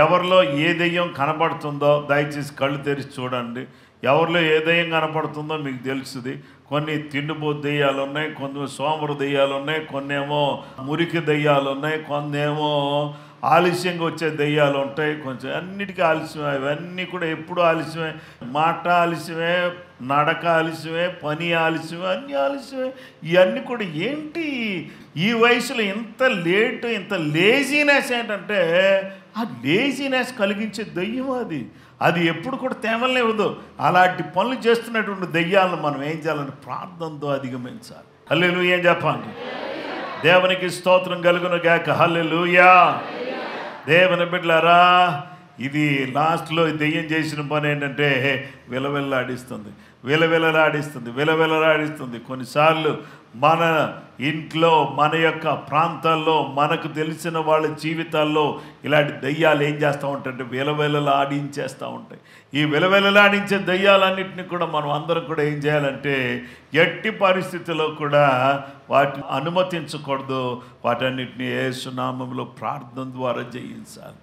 ఎవరిలో ఏ దెయ్యం కనబడుతుందో దయచేసి కళ్ళు తెరిచి చూడండి. ఎవరిలో ఏ దెయ్యం కనపడుతుందో మీకు తెలుస్తుంది. కొన్ని తిండిపోతు దెయ్యాలు ఉన్నాయి, కొన్ని సోమరు దెయ్యాలు ఉన్నాయి, కొన్ని ఏమో మురికి దెయ్యాలు ఉన్నాయి, కొన్ని ఏమో ఆలస్యంగా వచ్చే దెయ్యాలు ఉంటాయి. కొంచెం అన్నిటికీ ఆలస్యమే. ఇవన్నీ కూడా ఎప్పుడు ఆలస్యమే. మాట ఆలస్యమే, నడక ఆలస్యమే, పని ఆలస్యమే, అన్నీ ఆలస్యమే. ఇవన్నీ కూడా ఏంటి ఈ వయసులో ఇంత లేటు, ఇంత లేజీనెస్ ఏంటంటే ఆ లేజీనెస్ కలిగించే దెయ్యం అది. అది ఎప్పుడు కూడా తేమలేవదు. అలాంటి పనులు చేస్తున్నటువంటి దెయ్యాలను మనం ఏం చేయాలని ప్రార్థనతో అధిగమించాలి. హల్లెలూయా ఏం చెప్పండి. దేవునికి స్తోత్రం కలుగును గాక. హల్లెలూయా. దేవుని బిడ్డలారా, ఇది లాస్ట్లో దెయ్యం చేసిన పని ఏంటంటే విలవిల్లాడిస్తుంది, విలవిలలాడిస్తుంది. కొన్నిసార్లు మన ఇంట్లో, మన యొక్క ప్రాంతాల్లో, మనకు తెలిసిన వాళ్ళ జీవితాల్లో ఇలాంటి దెయ్యాలు ఏం చేస్తూ ఉంటాయంటే విలవిలలాడించేస్తూ ఉంటాయి. ఈ విలవిలలాడించే దెయ్యాలన్నింటినీ కూడా మనం అందరం కూడా ఏం చేయాలంటే ఎట్టి పరిస్థితుల్లో కూడా వాటిని అనుమతించకూడదు. వాటన్నిటిని యేసు నామములో ప్రార్థన ద్వారా జయించాలి.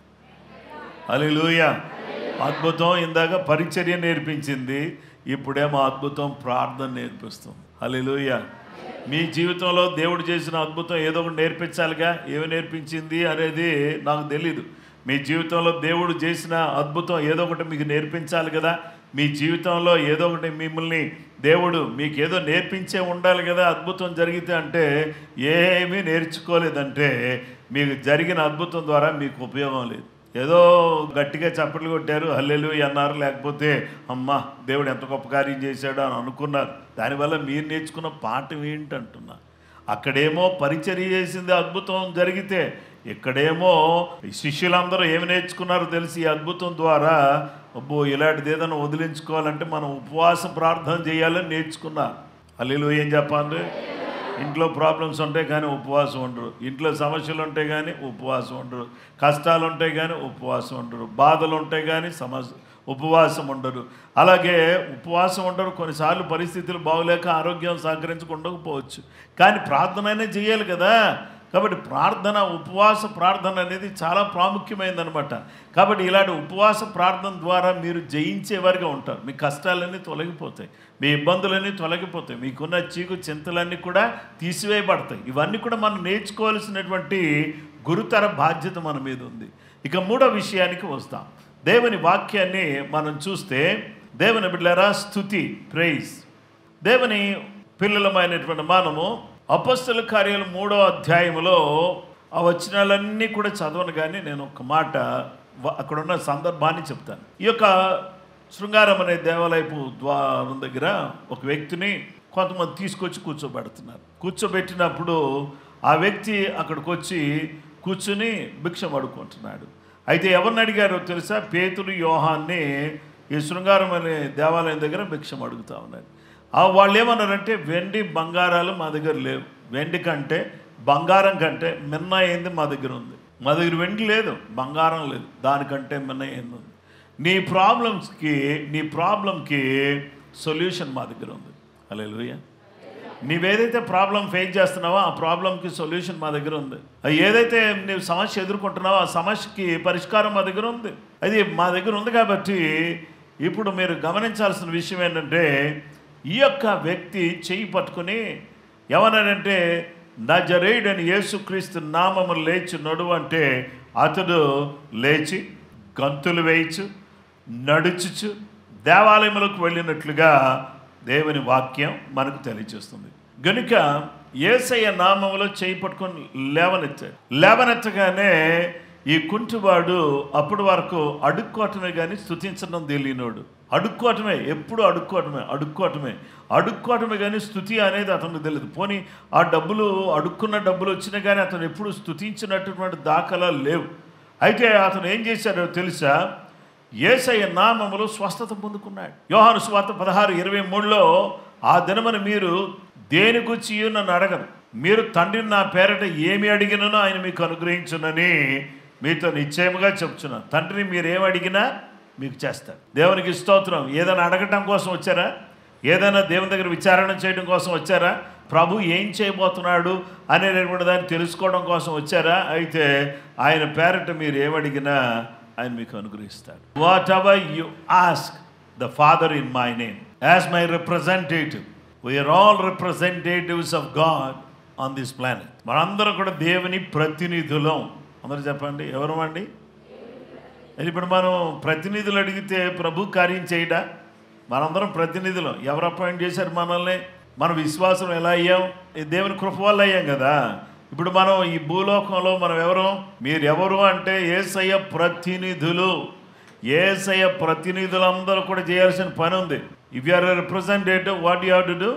హల్లెలూయా. అద్భుతం ఇందాక పరిచర్య నేర్పించింది, ఇప్పుడేమో అద్భుతం ప్రార్థన నేర్పిస్తుంది. హల్లెలూయా. మీ జీవితంలో దేవుడు చేసిన అద్భుతం ఏదో ఒకటి నేర్పించాలిగా. ఏమి నేర్పించింది అనేది నాకు తెలీదు. మీ జీవితంలో దేవుడు చేసిన అద్భుతం ఏదో ఒకటి మీకు నేర్పించాలి కదా. మీ జీవితంలో ఏదో ఒకటి మిమ్మల్ని దేవుడు మీకు ఏదో నేర్పించే ఉండాలి కదా. అద్భుతం జరిగితే అంటే ఏమీ నేర్చుకోలేదంటే మీకు జరిగిన అద్భుతం ద్వారా మీకు ఉపయోగం లేదు. ఏదో గట్టిగా చప్పట్లు కొట్టారు, హల్లెలూయా అన్నారు, లేకపోతే అమ్మా దేవుడు ఎంత గొప్ప కార్యం చేశాడు అని అనుకున్నారు. దానివల్ల మీరు నేర్చుకున్న పాఠం ఏంటంటున్నా. అక్కడేమో పరిచర్య చేసింది అద్భుతం జరిగితే, ఇక్కడేమో శిష్యులందరూ ఏమి నేర్చుకున్నారో తెలిసి ఈ అద్భుతం ద్వారా అబ్బో ఇలాంటిది ఏదైనా వదిలించుకోవాలంటే మనం ఉపవాస ప్రార్థన చేయాలని నేర్చుకున్నారు. హల్లెలూయా ఏం చెప్పండి. ఇంట్లో ప్రాబ్లమ్స్ ఉంటాయి కానీ ఉపవాసం ఉండరు, ఇంట్లో సమస్యలు ఉంటాయి కానీ ఉపవాసం ఉండరు, కష్టాలు ఉంటాయి కానీ ఉపవాసం ఉండరు, బాధలు ఉంటాయి కానీ ఉపవాసం ఉండరు. అలాగే ఉపవాసం ఉండరు. కొన్నిసార్లు పరిస్థితులు బాగోలేక ఆరోగ్యం సహకరించకుండకపోవచ్చు, కానీ ప్రార్థన అయినా చేయాలి కదా. కాబట్టి ప్రార్థన, ఉపవాస ప్రార్థన అనేది చాలా ప్రాముఖ్యమైనదనమాట. కాబట్టి ఇలాంటి ఉపవాస ప్రార్థన ద్వారా మీరు జయించేవారిగా ఉంటారు. మీ కష్టాలన్నీ తొలగిపోతాయి, మీ ఇబ్బందులన్నీ తొలగిపోతాయి, మీకున్న చీకు చింతలన్నీ కూడా తీసివేయబడతాయి. ఇవన్నీ కూడా మనం నేర్చుకోవాల్సినటువంటి గురుతర బాధ్యత మన మీద ఉంది. ఇక మూడో విషయానికి వస్తాం. దేవుని వాక్యాన్ని మనం చూస్తే, దేవుని బిడ్డలారా, స్తుతి, ప్రైజ్. దేవుని పిల్లలమైనటువంటి మనము అపొస్తలుల కార్యాలు 3వ అధ్యాయంలో ఆ వచనాలన్నీ కూడా చదవను, కానీ నేను ఒక మాట అక్కడున్న సందర్భాన్ని చెప్తాను. ఈ యొక్క శృంగారం అనే దేవాలయపు ద్వారం దగ్గర ఒక వ్యక్తిని కొంతమంది తీసుకొచ్చి కూర్చోబెడుతున్నారు. కూర్చోబెట్టినప్పుడు ఆ వ్యక్తి అక్కడికి వచ్చి కూర్చుని భిక్షం అడుక్కుంటున్నాడు. అయితే ఎవరిని అడిగారో తెలుసా? పేతురు, యోహాన్ని ఈ శృంగారం అనే దేవాలయం దగ్గర భిక్షం అడుగుతూ ఉన్నారు. వాళ్ళు ఏమన్నారంటే, వెండి బంగారాలు మా దగ్గర లేవు, వెండి కంటే బంగారం కంటే మిన్న అయింది మా దగ్గర ఉంది. మా దగ్గర వెండి లేదు, బంగారం లేదు, దానికంటే మిన్న అయింది ఉంది. నీ ప్రాబ్లంకి సొల్యూషన్ మా దగ్గర ఉంది. హల్లెలూయా. నీవేదైతే ప్రాబ్లం ఫేస్ చేస్తున్నావో ఆ ప్రాబ్లంకి సొల్యూషన్ మా దగ్గర ఉంది. ఏదైతే నీవు సమస్య ఎదుర్కొంటున్నావో ఆ సమస్యకి పరిష్కారం మా దగ్గర ఉంది. అది మా దగ్గర ఉంది. కాబట్టి ఇప్పుడు మీరు గమనించాల్సిన విషయం ఏంటంటే, ఈ యొక్క వ్యక్తి చెయ్యి పట్టుకుని ఏమన్నాడంటే, నజరేయుడైన యేసుక్రీస్తు నామము లేచి నడువు అంటే అతడు లేచి గంతులు వేయచ్చు, నడుచుచు దేవాలయములకు వెళ్ళినట్లుగా దేవుని వాక్యం మనకు తెలియజేస్తుంది. గనుక యేసయ్య నామములో చేయి పట్టుకొని లేవనెత్తగానే ఈ కుంటివాడు అప్పటి వరకు అడుక్కోవటమే కానీ స్తుతించడం తెలియనోడు. ఎప్పుడు అడుక్కోవటమే కానీ స్తుతి అనేది అతనికి తెలియదు. పోనీ ఆ అడుక్కున్న డబ్బులు వచ్చినా కానీ అతను ఎప్పుడు స్తుతించినటువంటి దాఖలాలు లేవు. అయితే అతను ఏం చేశాడో తెలుసా? యేసయ్య నామములో స్వస్థత పొందుకున్నాడు. యోహాను సువార్త 16:23లో ఆ దినమని మీరు దేని గురించి నన్ను అడగను, మీరు తండ్రిని నా పేరట ఏమి అడిగినో ఆయన మీకు అనుగ్రహించునని మీతో నిశ్చయముగా చెప్తున్నాను. తండ్రిని మీరు ఏమి అడిగినా మీకు చేస్తారు. దేవునికి స్తోత్రం. ఏదైనా అడగటం కోసం వచ్చారా? ఏదైనా దేవుని దగ్గర విచారణ చేయడం కోసం వచ్చారా? ప్రభు ఏం చేయబోతున్నాడు అనేటువంటి దాన్ని తెలుసుకోవడం కోసం వచ్చారా? అయితే ఆయన పేరట మీరు ఏమడిగినా ఆయన మీకు అనుగ్రహిస్తాడు. Whatever you ask the father in my name as my representative, we are all representatives of God on this planet. మనందరం కూడా దేవుని ప్రతినిధులం. అందరూ చెప్పండి, ఎవరు అండి? ఇప్పుడు మనం ప్రతినిధులు అడిగితే ప్రభు కార్యం చేయడా? మనందరం ప్రతినిధులం. ఎవరు అపాయింట్ చేశారు మనల్ని? మన విశ్వాసం ఎలా అయ్యాం? దేవుని కృప వల్ల అయ్యాం కదా. ఇప్పుడు మనం ఈ భూలోకంలో మనం ఎవరు? మీరెవరు అంటే యేసయ్య ప్రతినిధులు. యేసయ్య ప్రతినిధులందరూ కూడా చేయాల్సిన పని ఉంది. If you are a representative, what you have to do?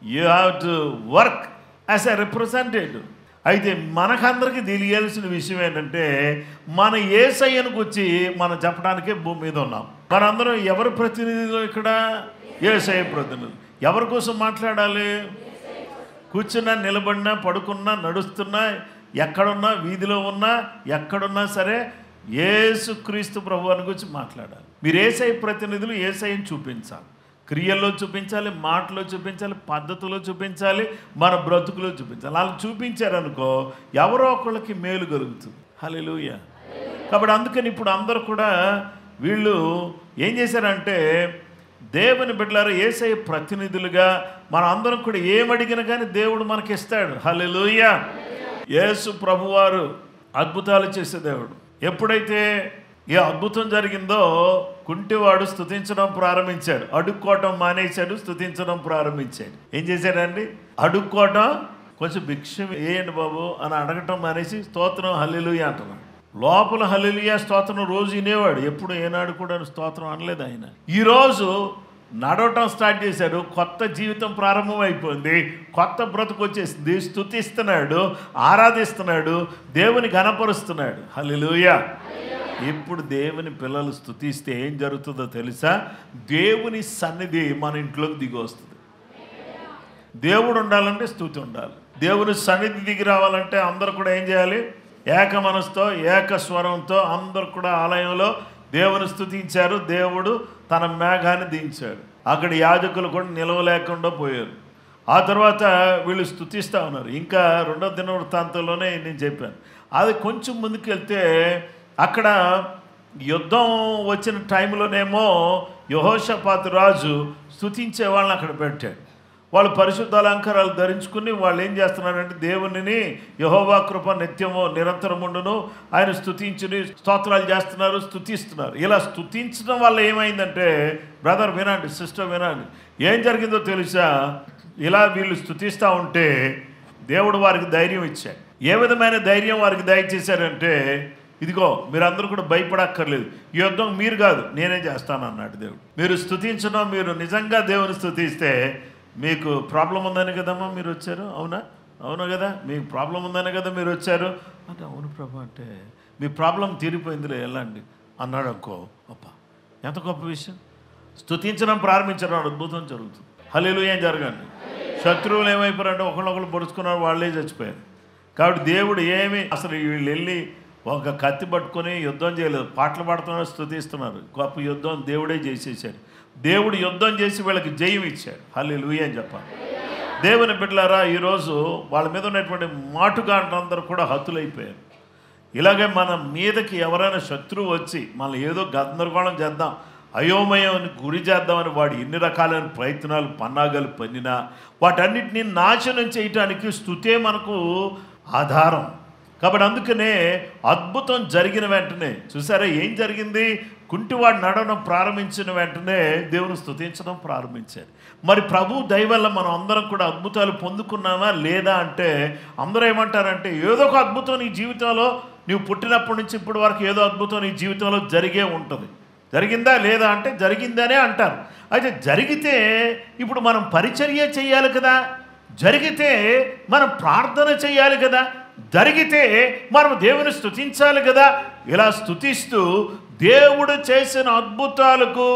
You have to work as a representative. అయితే మనకందరికీ తెలియాల్సిన విషయం ఏంటంటే, మన యేసయ్యను గురించి మనం చెప్పడానికే భూమి మీద ఉన్నాం. మనందరం ఎవరి ప్రతినిధులు ఇక్కడ? యేసయ్య ప్రతినిధులు. ఎవరి కోసం మాట్లాడాలి? కూర్చున్నా, నిలబడినా, పడుకున్నా, నడుస్తున్నా, ఎక్కడున్నా, వీధిలో ఉన్నా, ఎక్కడున్నా సరే యేసుక్రీస్తు ప్రభువుని గురించి మాట్లాడాలి. మీరు యేసయ్య ప్రతినిధులు. యేసయ్యను చూపించాలి, క్రియల్లో చూపించాలి, మాటలో చూపించాలి, పద్ధతిలో చూపించాలి, మన బ్రతుకులో చూపించాలి. అలా చూపించారనుకో ఎవరో ఒకళ్ళకి మేలు కలుగుతుంది. హల్లెలూయా. కాబట్టి అందుకని ఇప్పుడు అందరూ కూడా వీళ్ళు ఏం చేశారంటే, దేవుని బిడ్డలారా యేసయ్య ప్రతినిధులుగా మన అందరం కూడా ఏమడిగినా కానీ దేవుడు మనకి ఇస్తాడు. హల్లెలూయా. యేసు ప్రభువారు అద్భుతాలు చేసే దేవుడు. ఎప్పుడైతే ఏ అద్భుతం జరిగిందో కుంటివాడు స్తుతించడం ప్రారంభించాడు. అడుక్కోవటం మానేశాడు, స్తుతించడం ప్రారంభించాడు. ఏం చేశాడండి? అడుక్కోవటం, కొంచెం భిక్ష వేయండి బాబు అని అడగటం మానేసి స్తోత్రం హల్లెలూయా అంటున్నాడు. లోపల హల్లెలూయా స్తోత్రం రోజు వినేవాడు, ఎప్పుడు ఏనాడు కూడా స్తోత్రం అనలేదు ఆయన. ఈరోజు నడవటం స్టార్ట్ చేశాడు, కొత్త జీవితం ప్రారంభం అయిపోయింది, కొత్త బ్రతుకు వచ్చేసింది. స్తుతిస్తున్నాడు, ఆరాధిస్తున్నాడు, దేవుని ఘనపరుస్తున్నాడు. హల్లెలూయా. ఇప్పుడు దేవుని పిల్లలు స్తుతిస్తే ఏం జరుగుతుందో తెలుసా? దేవుని సన్నిధి మన ఇంట్లోకి దిగి వస్తుంది. దేవుడు ఉండాలంటే స్తుతి ఉండాలి. దేవుని సన్నిధి దిగి రావాలంటే అందరూ కూడా ఏం చేయాలి? ఏక మనసుతో, ఏక స్వరంతో అందరూ కూడా ఆలయంలో దేవుని స్తుతించారు. దేవుడు తన మేఘాన్ని దించాడు. అక్కడ యాజకులు కూడా నిలవలేకుండా పోయారు. ఆ తర్వాత వీళ్ళు స్తుతిస్తూ ఉన్నారు. ఇంకా 2వ దినవృత్తాంతంలోనే నేను చెప్పాను. అది కొంచెం ముందుకు వెళ్తే అక్కడ యుద్ధం వచ్చిన టైంలోనేమో యెహోషాపాతు రాజు స్తుతించే వాళ్ళని అక్కడ పెట్టాడు. వాళ్ళు పరిశుద్ధ అలంకారాలు ధరించుకుని వాళ్ళు ఏం చేస్తున్నారంటే, దేవునిని యెహోవా కృప నిత్యము నిరంతరముండును, ఆయన స్తుతించుని స్తోత్రాలు చేస్తున్నారు, స్తుతిస్తున్నారు. ఇలా స్తుతించడం వల్ల ఏమైందంటే, బ్రదర్ వినండి, సిస్టర్ వినండి, ఏం జరిగిందో తెలుసా? ఇలా వీళ్ళు స్తుతిస్తూ ఉంటే దేవుడు వారికి ధైర్యం ఇచ్చాడు. ఏ విధమైన ధైర్యం వారికి దయచేశారంటే, ఇదిగో మీరందరూ కూడా భయపడక్కర్లేదు, ఈ యుద్ధం మీరు కాదు నేనే చేస్తాను అన్నాడు దేవుడు. మీరు స్తుతించడం, మీరు నిజంగా దేవుని స్తుతిస్తే మీకు ప్రాబ్లం ఉందని కదమ్మా మీరు వచ్చారు, అవునా కదా, మీకు ప్రాబ్లం ఉందని కదా మీరు వచ్చారు అంటే, అవును ప్రభు అంటే మీ ప్రాబ్లం తీరిపోయిందిలే వెళ్ళండి అన్నాడు అనుకో, అబ్బా ఎంత గొప్ప విషయం. స్తుతించడం ప్రారంభించడం అద్భుతం జరుగుతుంది. హల్లెలూయా జరగండి. శత్రువులు ఏమైపోయారంటే ఒకళ్ళొకళ్ళు పొడుచుకున్నారు, వాళ్ళే చచ్చిపోయారు. కాబట్టి దేవుడు అసలు వీళ్ళు వెళ్ళి ఒక కత్తి పట్టుకొని యుద్ధం చేయలేదు, పాటలు పాడుతున్నారు, స్తుతిస్తున్నారు. గొప్ప యుద్ధం దేవుడే చేసేసాడు. దేవుడు యుద్ధం చేసి వీళ్ళకి జయం ఇచ్చాడు. హల్లెలూయా అని చెప్పాలి. దేవుని బిడ్డలారా, ఈరోజు వాళ్ళ మీద ఉన్నటువంటి మాటుగాండ్రందరూ కూడా హతులైపోయారు. ఇలాగే మన మీదకి ఎవరైనా శత్రువు వచ్చి మనల్ని ఏదో గందరగోళం చేద్దాం, అయోమయాన్ని గురి చేద్దామని వాడు ఎన్ని రకాలైన ప్రయత్నాలు పన్నాగాలు పన్నినా వాటన్నిటిని నాశనం చేయటానికి స్తుతే మనకు ఆధారం. కాబట్టి అందుకనే అద్భుతం జరిగిన వెంటనే చూసారా ఏం జరిగింది, కుంటివాడు నడవడం ప్రారంభించిన వెంటనే దేవుని స్తుతించడం ప్రారంభించారు. మరి ప్రభు దయ వల్ల మనం అందరం కూడా అద్భుతాలు పొందుకున్నామా లేదా అంటే, అందరూ ఏమంటారంటే ఏదో ఒక అద్భుతం నీ జీవితంలో, నువ్వు పుట్టినప్పటి నుంచి ఇప్పటి వరకు ఏదో అద్భుతం నీ జీవితంలో జరిగే ఉంటుంది. జరిగిందా లేదా అంటే జరిగిందనే అంటారు. అయితే జరిగితే ఇప్పుడు మనం పరిచర్య చేయాలి కదా, జరిగితే మనం ప్రార్థన చేయాలి కదా, జరిగితే మనం దేవుని స్తుతించాలి కదా. ఇలా స్తుతిస్తూ దేవుడు చేసిన అద్భుతాలకు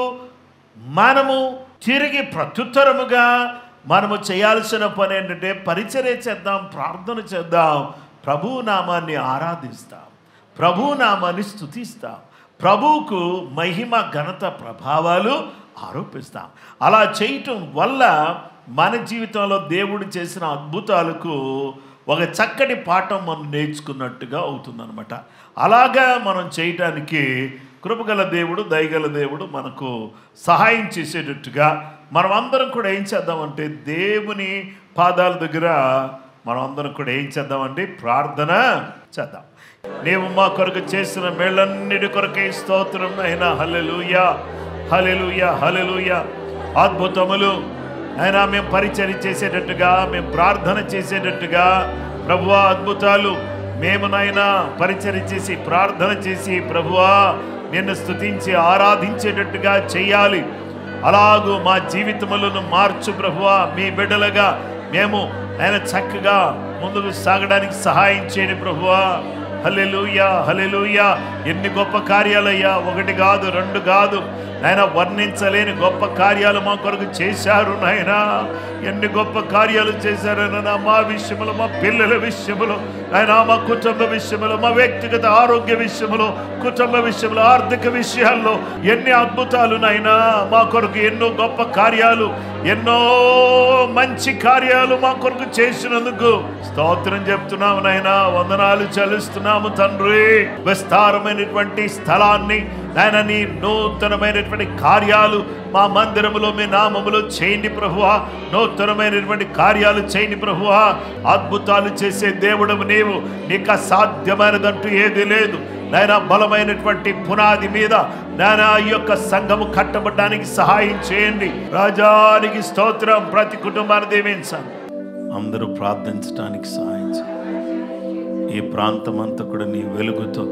మనము తిరిగి ప్రత్యుత్తరముగా మనము చేయాల్సిన పని ఏంటంటే పరిచర్య చేద్దాం, ప్రార్థన చేద్దాం, ప్రభు నామాన్ని ఆరాధిస్తాం, ప్రభు నామాన్ని స్తుతిస్తాం, ప్రభువుకు మహిమ ఘనత ప్రభావాలు ఆరోపిస్తాం. అలా చేయటం వల్ల మన జీవితంలో దేవుడు చేసిన అద్భుతాలకు ఒక చక్కటి పాఠం మనం నేర్చుకున్నట్టుగా అవుతుందన్నమాట. అలాగా మనం చేయటానికి కృపగల దేవుడు, దయగల దేవుడు మనకు సహాయం చేసేటట్టుగా మనం అందరం కూడా ఏం చేద్దామంటే దేవుని పాదాల దగ్గర మనం అందరం కూడా ఏం చేద్దామంటే ప్రార్థన చేద్దాం. నీవు మా కొరకు చేసిన మేళ్ళన్నిటి కొరకే స్తోత్రం అయినా. హల్లెలూయా హల్లెలూయా హల్లెలూయా. అద్భుతములు అయినా మేము పరిచర్య చేసేటట్టుగా, మేము ప్రార్థన చేసేటట్టుగా ప్రభువా అద్భుతాలు మేము నాయనా పరిచర్య చేసి ప్రార్థన చేసి ప్రభువా నిన్ను స్తుతించి ఆరాధించేటట్టుగా చేయాలి. అలాగూ మా జీవితములను మార్చు ప్రభువా. మీ బిడ్డలుగా మేము ఆయన చక్కగా ముందుకు సాగడానికి సహాయం చేయండి ప్రభువా. హల్లెలూయా హల్లెలూయా. ఎన్ని గొప్ప కార్యాలయ్యా, ఒకటి కాదు రెండు కాదు నాయన, వర్ణించలేని గొప్ప కార్యాలు మా కొరకు చేశారు నాయన. ఎన్ని గొప్ప కార్యాలు చేశారు నాయన, మా విషయంలో, మా పిల్లల విషయంలో నాయన, మా కుటుంబ విషయంలో, మా వ్యక్తిగత ఆరోగ్య విషయంలో, కుటుంబ విషయంలో, ఆర్థిక విషయాల్లో ఎన్ని అద్భుతాలు నాయన మా కొరకు, ఎన్నో గొప్ప కార్యాలు, ఎన్నో మంచి కార్యాలు మా కొరకు చేసినందుకు స్తోత్రం చెప్తున్నాము నాయన. వందనాలు చెల్లిస్తున్నాము తండ్రి. విస్తారమైనటువంటి స్థలాన్ని నాయన నీ నూతనమైనటువంటి కార్యాలు మా మందిరములో మీ నామములో చేయండి ప్రభువా. నూతనమైనటువంటి కార్యాలు చేయండి ప్రభువా. అద్భుతాలు చేసే దేవుడము నీవు, నీకు అసాధ్యమైనదంటూ ఏది లేదు నాయన. బలమైనటువంటి పునాది మీద నాయన ఈ యొక్క సంఘము కట్టబడడానికి సహాయం చేయండి. రాజానికి స్తోత్రం. ప్రతి కుటుంబాన్ని దీవించండి. అందరూ ప్రార్థించడానికి సహాయం చేయండి. ఈ ప్రాంతం అంతా కూడా నీ వెలుగుతో,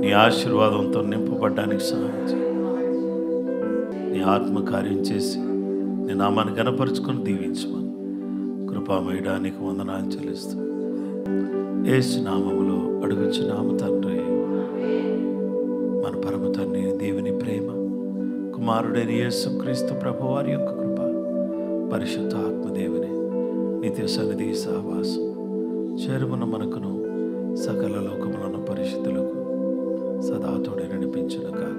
నీ ఆశీర్వాదంతో నింపబడ్డానికి సహాయం చేయండి. నీ ఆత్మకార్యం చేసి నీ నామాన్ని గణపరుచుకొని దీవించమని కృపామయడానికి వందనాలు చెల్లిస్తూ యేసు నామములో అడుగుచున్నాము తండ్రి. మన పరమ తండ్రి దేవుని ప్రేమ, కుమారుడైన యేసుక్రీస్తు ప్రభువారి యొక్క కృప, పరిశుద్ధ ఆత్మదేవుని నిత్య సన్నిధి సహవాసం చేరుమున మనకును సకల లోకములను పరిశుద్ధులకు సదా తోడే నడిపించును గాక.